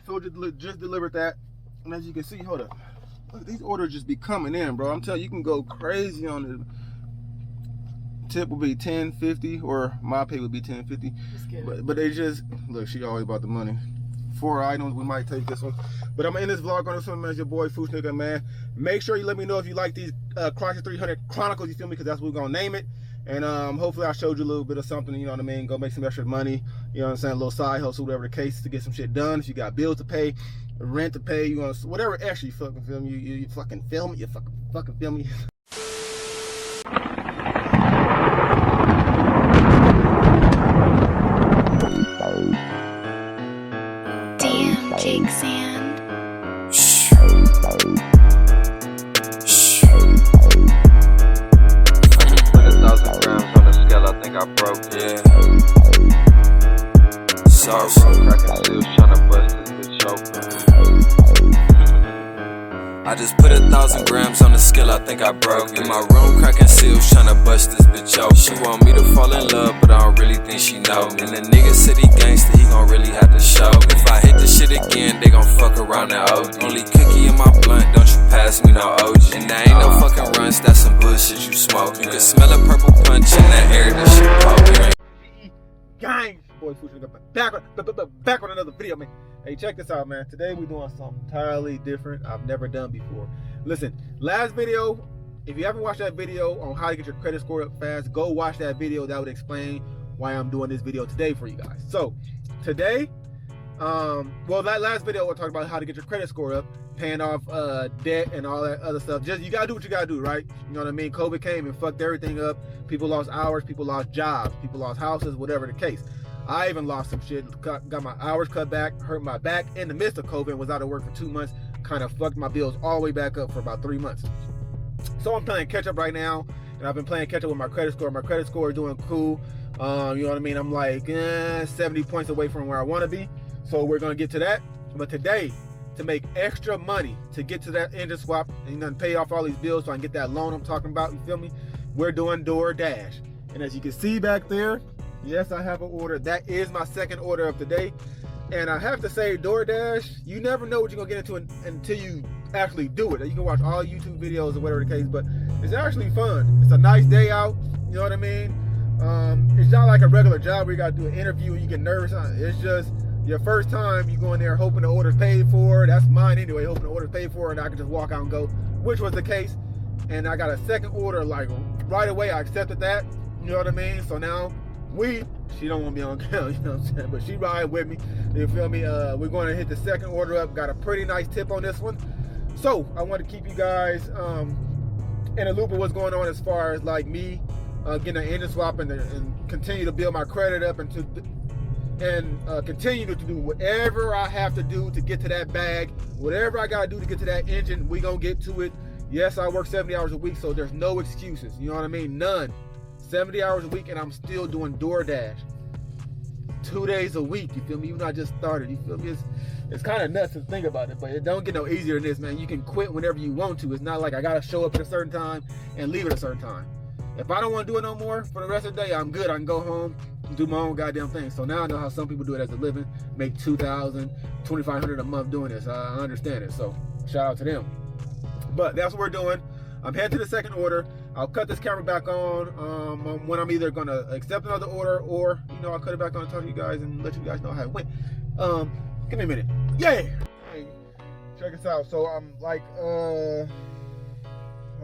So just delivered that. And as you can see, hold up. Look, these orders just be coming in, bro. I'm telling you, you can go crazy on it. Tip will be $10.50, or my pay would be $10.50. But they just, look, she always about the money. 4 items, we might take this one. But I'm gonna end this vlog on this one, man. It's your boy, Foosh Nigga, man. Make sure you let me know if you like these Chrysler 300 Chronicles, you feel me? Because that's what we're gonna name it. And hopefully I showed you a little bit of something, you know what I mean? Go make some extra money, you know what I'm saying? A little side hustle, whatever the case, to get some shit done. If you got bills to pay, rent to pay, you want whatever extra you fucking feel me, you fucking film it, you fucking film me. Damn, Jake Sand. I just put 1,000 grams on the scale, I think I broke it. Sorry, cracking seals, tryna bust this bitch open. I just put 1,000 grams on the scale, I think I broke it. In my room, cracking seals, tryna bust this bitch open. She want me to fall in love, but I don't really think she know. And the nigga said he gangsta, he gon' really have to show. If I hit this shit again, they gon' fuck around that OG. Only cookie in my blunt, don't you pass me no OG. And that ain't no fucking runs, that's some bullshit you smoke. You can smell a purple punch in the air, that shit poking. Gang, boy, Foosh Nigga, back on another video, man. Hey, check this out, man. Today we're doing something entirely different I've never done before. Listen, last video, if you haven't watched that video on how to get your credit score up fast, go watch that video. That would explain why I'm doing this video today for you guys. So today, well, that last video I talked about how to get your credit score up, paying off debt and all that other stuff. Just, you gotta do what you gotta do, right? You know what I mean? COVID came and fucked everything up. People lost hours, people lost jobs, people lost houses, whatever the case. I even lost some shit, got my hours cut back, hurt my back in the midst of COVID, was out of work for 2 months, kind of fucked my bills all the way back up for about 3 months. So I'm playing catch up right now, and I've been playing catch up with my credit score. My credit score is doing cool. You know what I mean? I'm like 70 points away from where I want to be. So we're gonna get to that. But today, to make extra money to get to that engine swap and then pay off all these bills so I can get that loan I'm talking about, you feel me? We're doing DoorDash. And as you can see back there, yes, I have an order. That is my second order of the day. And I have to say, DoorDash, you never know what you're gonna get into until you actually do it. You can watch all YouTube videos or whatever the case, but it's actually fun. It's a nice day out, you know what I mean? It's not like a regular job where you gotta do an interview and you get nervous. It's just your first time, you go in there hoping the order's paid for. That's mine anyway, hoping the order's paid for and I can just walk out and go, which was the case. And I got a second order like right away. I accepted that, you know what I mean? So now she don't want me on camera, you know what I'm saying? But she ride with me, you feel me? We're going to hit the second order up. Got a pretty nice tip on this one. So I want to keep you guys in a loop of what's going on as far as like me getting an engine swap and continue to build my credit up and continue to do whatever I have to do to get to that bag. Whatever I got to do to get to that engine, we going to get to it. Yes, I work 70 hours a week, so there's no excuses. You know what I mean? None. 70 hours a week, and I'm still doing DoorDash 2 days a week. You feel me? Even though I just started, you feel me? It's kind of nuts to think about it, but it don't get no easier than this, man. You can quit whenever you want to. It's not like I gotta show up at a certain time and leave at a certain time. If I don't want to do it no more for the rest of the day, I'm good. I can go home and do my own goddamn thing. So now I know how some people do it as a living, make $2,000, $2,500 a month doing this. I understand it. So shout out to them. But that's what we're doing. I'm heading to the second order. I'll cut this camera back on when I'm either gonna accept another order or, you know, I'll cut it back on and talk to you guys and let you guys know how it went. Give me a minute. Yeah. Hey, check this out. So I'm like, how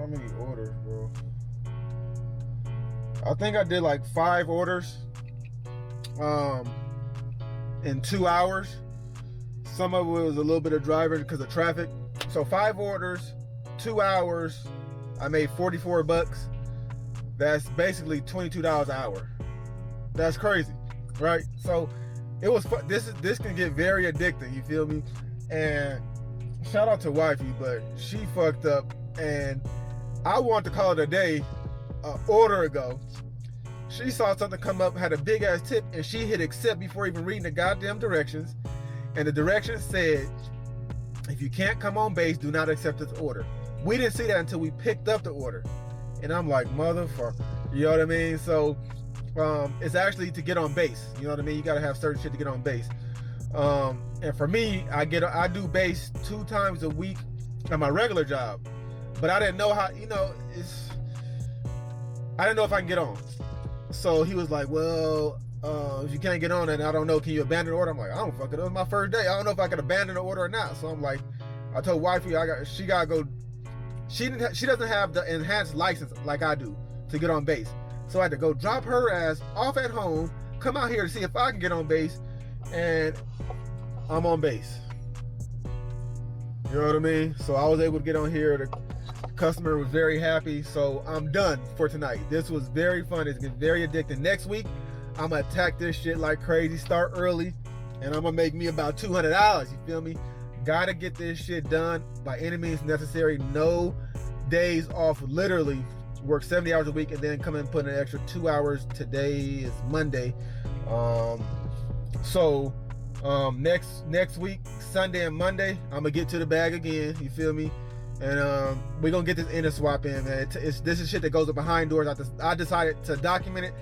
many orders, bro? I think I did like 5 orders in 2 hours. Some of it was a little bit of driving because of traffic. So 5 orders, 2 hours. I made 44 bucks. That's basically $22 an hour. That's crazy, right? So it was fun. This can get very addicting, you feel me? And shout out to wifey, but she fucked up and I wanted to call it a day an order ago. She saw something come up, had a big ass tip, and she hit accept before even reading the goddamn directions. And the directions said, if you can't come on base, do not accept this order. We didn't see that until we picked up the order. And I'm like, motherfucker. You know what I mean? So it's actually to get on base. You know what I mean? You gotta have certain shit to get on base. And for me, I do base 2 times a week at my regular job, but I didn't know how, I didn't know if I can get on. So he was like, well, if you can't get on, then I don't know, can you abandon the order? I'm like, I don't fucking know, it was my first day. I don't know if I can abandon the order or not. So I'm like, I told wifey, she gotta go. She doesn't have the enhanced license like I do to get on base. So I had to go drop her ass off at home, come out here to see if I can get on base, and I'm on base. You know what I mean? So I was able to get on here. The customer was very happy. So I'm done for tonight. This was very fun. It's getting very addicting. Next week, I'm gonna attack this shit like crazy. Start early, and I'm gonna make me about $200. You feel me? Gotta get this shit done by any means necessary. No days off. Literally work 70 hours a week and then come in and put in an extra 2 hours. Today is Monday. Next week, Sunday and Monday, I'm gonna get to the bag again. You feel me? And we're gonna get this inner swap in, man. This is shit that goes up behind doors. I decided to document it,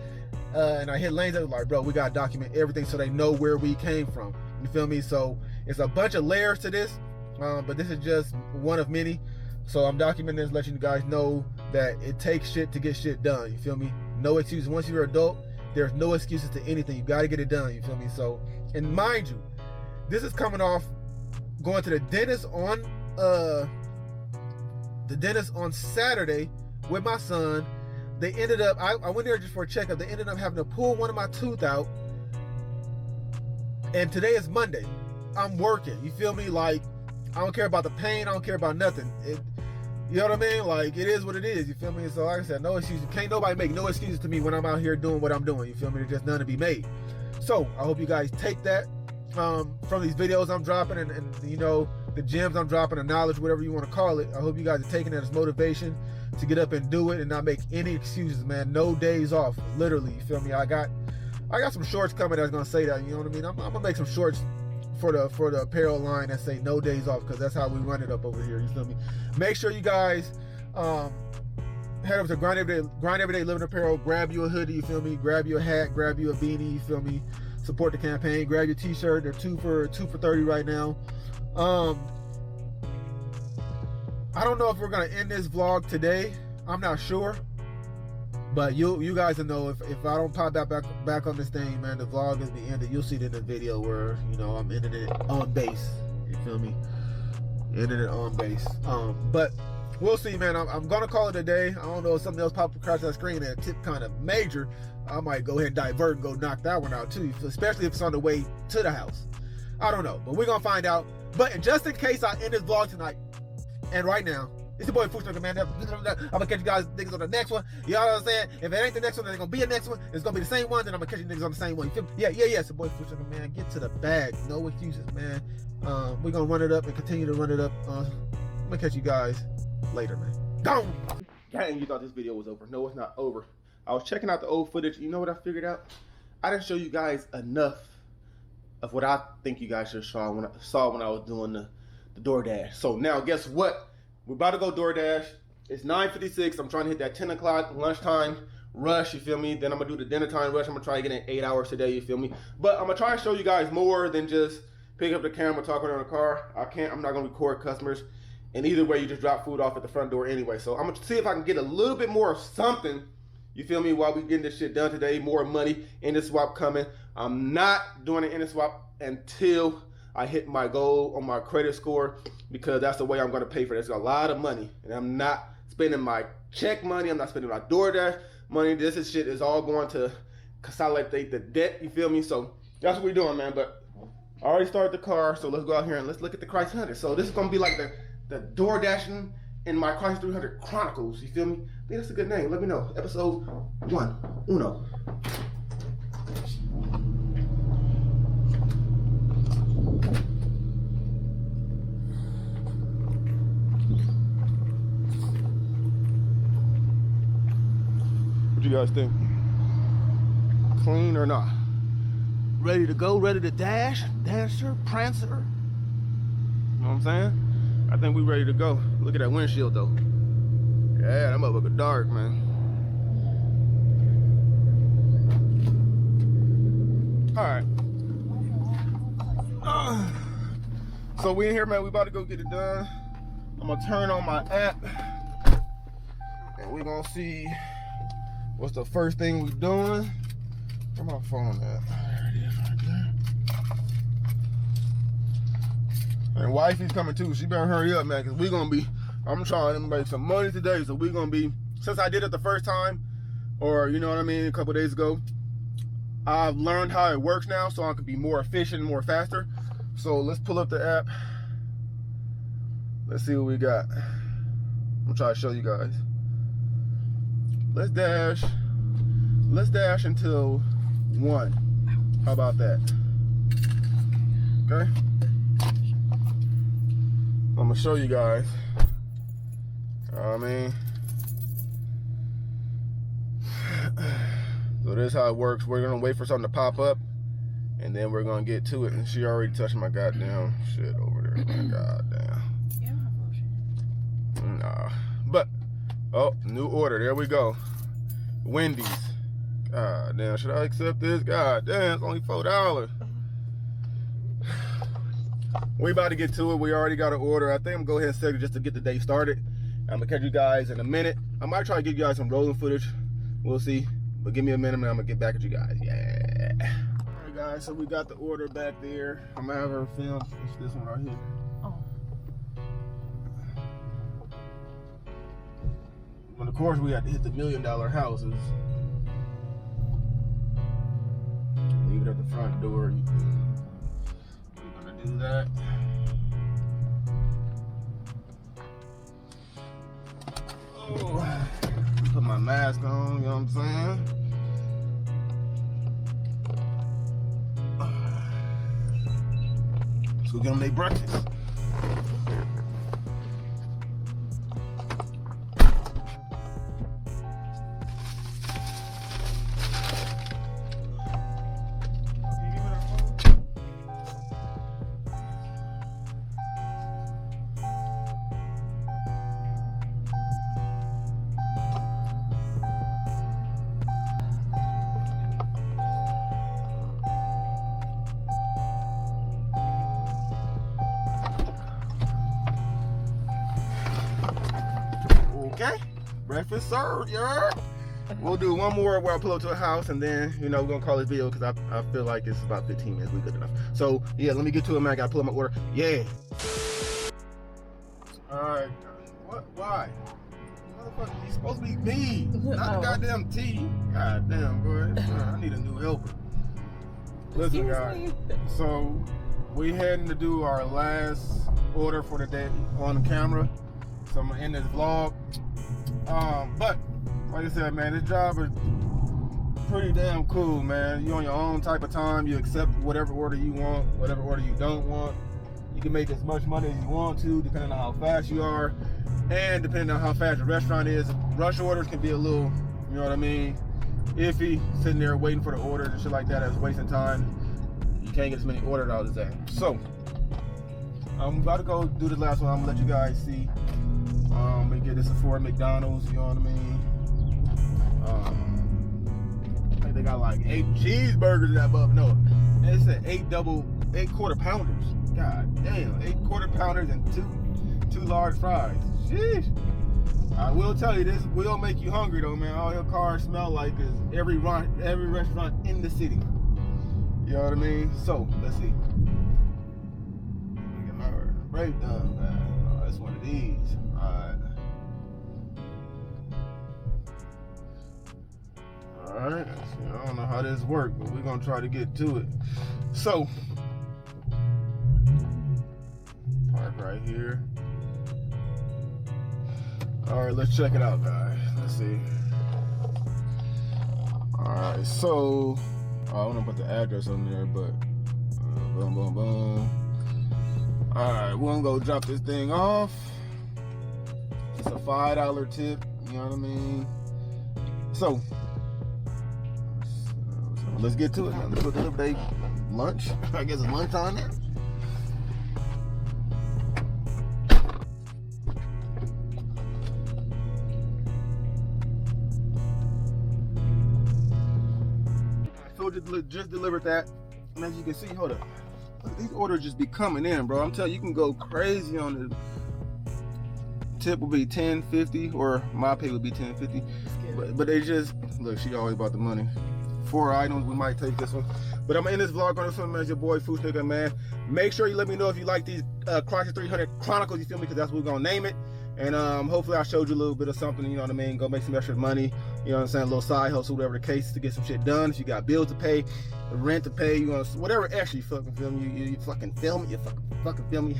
and I hit lanes that was like, bro, we gotta document everything so they know where we came from. You feel me? So it's a bunch of layers to this, but this is just one of many. So I'm documenting this, letting you guys know that it takes shit to get shit done. You feel me? No excuses. Once you're an adult, there's no excuses to anything. You gotta get it done. You feel me? So, and mind you, this is coming off going to the dentist on Saturday with my son. They ended up, I went there just for a checkup. They ended up having to pull one of my tooth out. And today is Monday. I'm working. You feel me? Like, I don't care about the pain. I don't care about nothing. You know what I mean? Like, it is what it is. You feel me? So like I said, no excuses. Can't nobody make no excuses to me when I'm out here doing what I'm doing. You feel me? There's just none to be made. So I hope you guys take that from these videos I'm dropping and the gems I'm dropping, the knowledge, whatever you want to call it. I hope you guys are taking that as motivation to get up and do it and not make any excuses, man. No days off. Literally, you feel me? I got some shorts coming that's gonna say that. You know what I mean? I'm gonna make some shorts for the apparel line that say no days off, because that's how we run it up over here. You feel me? Make sure you guys head over to Grind Everyday Living Apparel. Grab you a hoodie. You feel me? Grab you a hat. Grab you a beanie. You feel me? Support the campaign. Grab your t-shirt. They're 2 for $30 right now. I don't know if we're gonna end this vlog today. I'm not sure, but you guys will know if I don't pop back on this thing, man. The vlog is the ended. You'll see it in the video where I'm ending it on base. You feel me? Ending it on base. But we'll see, man. I'm gonna call it a day. I don't know if something else popped across that screen and tip kind of major. I might go ahead and divert and go knock that one out too, especially if it's on the way to the house. I don't know, but we're gonna find out. But just in case I end this vlog tonight, and right now, it's your boy Chrysler, man. I'm gonna catch you guys niggas on the next one. You know what I'm saying? If it ain't the next one, there's gonna be a next one. It's gonna be the same one, then I'm gonna catch you niggas on the same one. You feel me? Yeah. It's your boy Chrysler, man. Get to the bag. No excuses, man. We're gonna run it up and continue to run it up. I'm gonna catch you guys later, man. Gone! Gang, you thought this video was over. No, it's not over. I was checking out the old footage. You know what I figured out? I didn't show you guys enough of what I think you guys should saw when I was doing the DoorDash. So now guess what? We're about to go DoorDash. It's 9:56. I'm trying to hit that 10 o'clock lunchtime rush, you feel me? Then I'm gonna do the dinner time rush. I'm gonna try to get in 8 hours today, you feel me? But I'm gonna try and show you guys more than just pick up the camera, talking on the car. I'm not gonna record customers. And either way, you just drop food off at the front door anyway. So I'm gonna see if I can get a little bit more of something, you feel me, while we getting this shit done today. More money in the swap coming. I'm not doing an in the swap until I hit my goal on my credit score, because that's the way I'm gonna pay for this. It's a lot of money, and I'm not spending my check money. I'm not spending my DoorDash money. This shit is all going to consolidate the debt, you feel me? So that's what we're doing, man. But I already started the car, so let's go out here and let's look at the Chrysler 300. So this is gonna be like the DoorDashing in my Chrysler 300 Chronicles, you feel me? I think that's a good name. Let me know. Episode 1, uno. What you guys think? Clean or not? Ready to go, ready to dash? Dancer, prancer? You know what I'm saying? I think we ready to go. Look at that windshield though. Yeah, that motherfucker dark, man. Alright. So we in here, man. We about to go get it done. I'm gonna turn on my app, and we're gonna see what's the first thing we doing. Where my phone at? There it is, right there. And wifey's coming too. She better hurry up, man, because we're gonna be. I'm trying to make some money today, so we're gonna be. Since I did it the first time, or you know what I mean, a couple days ago, I've learned how it works now, so I can be more efficient, more faster. So let's pull up the app. Let's see what we got. I'm gonna try to show you guys. Let's dash until 1. How about that? Okay. I'm gonna show you guys. I mean, so this is how it works. We're gonna wait for something to pop up, and then we're gonna get to it. And she already touched my goddamn shit over there. My goddamn. Nah. But oh, new order. There we go. Wendy's. God damn, should I accept this? God damn, it's only $4. We about to get to it. We already got an order. I think I'm gonna go ahead and set it just to get the day started. I'm gonna catch you guys in a minute. I might try to give you guys some rolling footage. We'll see. But give me a minute and I'm gonna get back at you guys. Yeah. Alright guys, so we got the order back there. I'm gonna have her film. It's this one right here. Oh. But of course we had to hit the $1 million houses. Leave it at the front door. We're gonna do that. Oh, put my mask on, you know what I'm saying? Let's go get them their breakfast. Okay, breakfast served, yeah. We'll do one more where I pull up to a house, and then, you know, we're gonna call this video because I feel like it's about 15 minutes. We good enough. So, yeah, let me get to it, man. I gotta pull up my order. Yeah. Alright. What? Why? Motherfucker, he's supposed to be me, not the goddamn T. Goddamn, boy. I need a new helper. Listen, guys. So, we heading to do our last order for the day on the camera. So I'm gonna end this vlog. But like I said, man, this job is pretty damn cool, man. You on your own type of time. You accept whatever order you want, whatever order you don't want. You can make as much money as you want to, depending on how fast you are, and depending on how fast the restaurant is. Rush orders can be a little, you know what I mean, iffy. Sitting there waiting for the orders and shit like that, that's wasting time. You can't get as many orders out as that. So I'm about to go do the last one. I'm gonna let you guys see. We get this for McDonald's, you know what I mean? I think they got like 8 cheeseburgers in that bub. No, it said 8 quarter pounders. God damn, 8 quarter pounders and two large fries. Sheesh. I will tell you, this will make you hungry though, man. All your cars smell like is every restaurant in the city. You know what I mean? So let's see. Breakdown, man. Oh, that's one of these. Alright, I don't know how this works, but we're gonna try to get to it. So, park right here. Alright, let's check it out, guys. Let's see. Alright, so I don't want to put the address on there, but boom, boom, boom. Alright, we're gonna go drop this thing off. It's a $5 tip, you know what I mean? So let's get to it, man. Let's go deliver their lunch. I guess it's lunchtime there. So just delivered that. And as you can see, hold up. these orders just be coming in, bro. I'm telling you, you can go crazy on it. Tip will be $10.50, or my pay would be $10.50. But they just look. She always about the money. 4 items. We might take this one. But I'm in this vlog on this one, man. It's your boy Food Nigga, man. Make sure you let me know if you like these Chrysler 300 Chronicles. You feel me? Because that's what we're gonna name it. And hopefully I showed you a little bit of something, you know what I mean? Go make some extra money, you know what I'm saying? A little side hustle, whatever the case, to get some shit done. If you got bills to pay, rent to pay, you know, whatever extra you fucking feel me, you fucking feel me, you fucking feel me.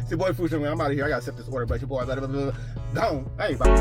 It's your boy Fusion, man. I'm out of here. I gotta accept this order, but your boy, blah, blah, blah, blah. Gone. Hey, bye.